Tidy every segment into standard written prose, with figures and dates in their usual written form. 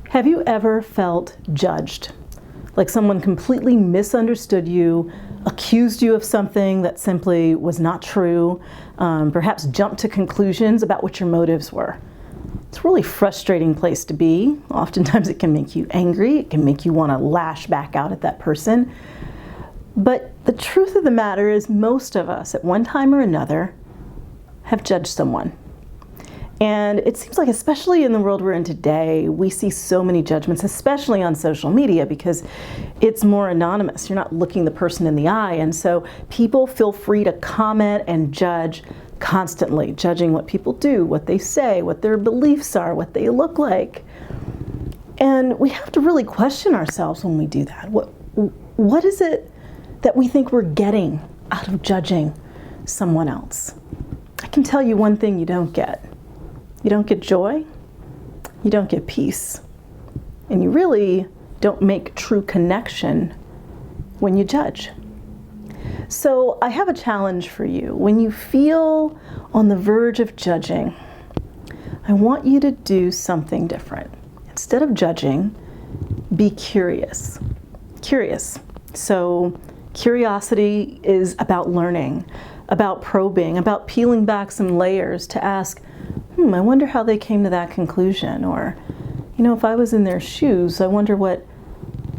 Have you ever felt judged? Like someone completely misunderstood you, accused you of something that simply was not true, perhaps jumped to conclusions about what your motives were? It's a really frustrating place to be. Oftentimes it can make you angry, it can make you want to lash back out at that person. But the truth of the matter is most of us, at one time or another, have judged someone. And it seems like, especially in the world we're in today, we see so many judgments, especially on social media, because it's more anonymous. You're not looking the person in the eye. And so people feel free to comment and judge constantly, judging what people do, what they say, what their beliefs are, what they look like. And we have to really question ourselves when we do that. What is it that we think we're getting out of judging someone else? I can tell you one thing you don't get. You don't get joy, you don't get peace, and you really don't make true connection when you judge. So I have a challenge for you. When you feel on the verge of judging, I want you to do something different. Instead of judging, be curious. Curious. So curiosity is about learning, about probing, about peeling back some layers to ask, I wonder how they came to that conclusion. Or, if I was in their shoes, I wonder what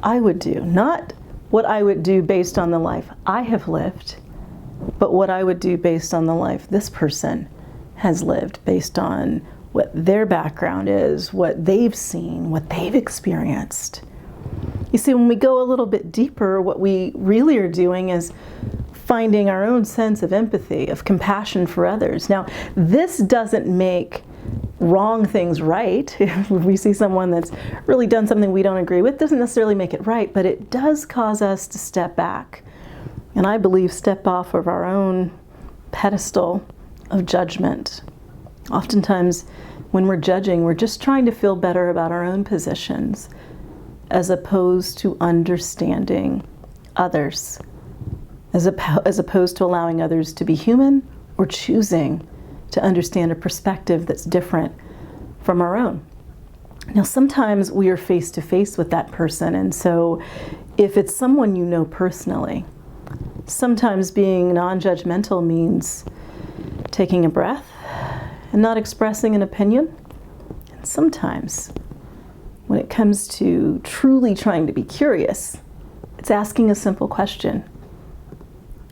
I would do. Not what I would do based on the life I have lived, but what I would do based on the life this person has lived, based on what their background is, what they've seen, what they've experienced. You see, when we go a little bit deeper, what we really are doing is finding our own sense of empathy, of compassion for others. Now, this doesn't make wrong things right. If we see someone that's really done something we don't agree with, doesn't necessarily make it right, but it does cause us to step back. And I believe step off of our own pedestal of judgment. Oftentimes, when we're judging, we're just trying to feel better about our own positions, as opposed to understanding others. As opposed to allowing others to be human or choosing to understand a perspective that's different from our own. Now, sometimes we are face to face with that person, and so if it's someone you know personally, sometimes being non-judgmental means taking a breath and not expressing an opinion. And sometimes, when it comes to truly trying to be curious, it's asking a simple question.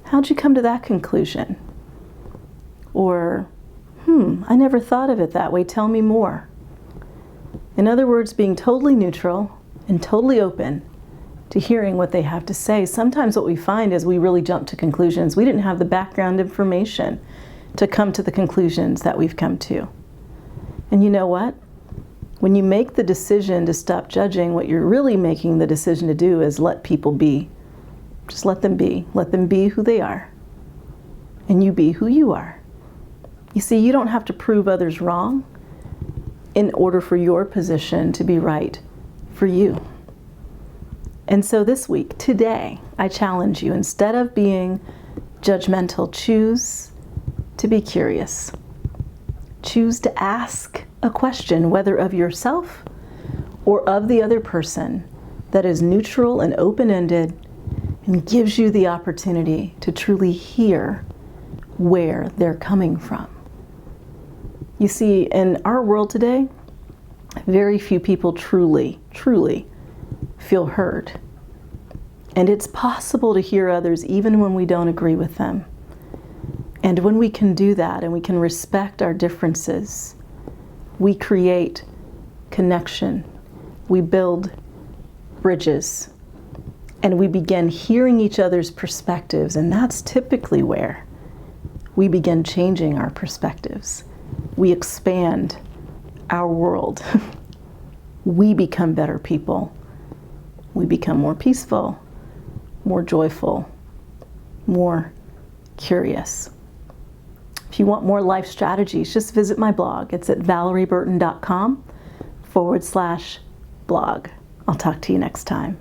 How'd you come to that conclusion? Or, I never thought of it that way. Tell me more. In other words, being totally neutral and totally open to hearing what they have to say. Sometimes what we find is we really jump to conclusions. We didn't have the background information to come to the conclusions that we've come to. And you know what? When you make the decision to stop judging, what you're really making the decision to do is let people be. Just let them be. Let them be who they are. And you be who you are. You see, you don't have to prove others wrong in order for your position to be right for you. And so this week, today, I challenge you, instead of being judgmental, choose to be curious. Choose to ask a question, whether of yourself or of the other person, that is neutral and open-ended, and gives you the opportunity to truly hear where they're coming from. You see, in our world today, very few people truly feel heard. And it's possible to hear others even when we don't agree with them. And when we can do that and we can respect our differences, we create connection, we build bridges, and we begin hearing each other's perspectives, and that's typically where we begin changing our perspectives. We expand our world. We become better people. We become more peaceful, more joyful, more curious. If you want more life strategies, just visit my blog. It's at valerieburton.com/blog. I'll talk to you next time.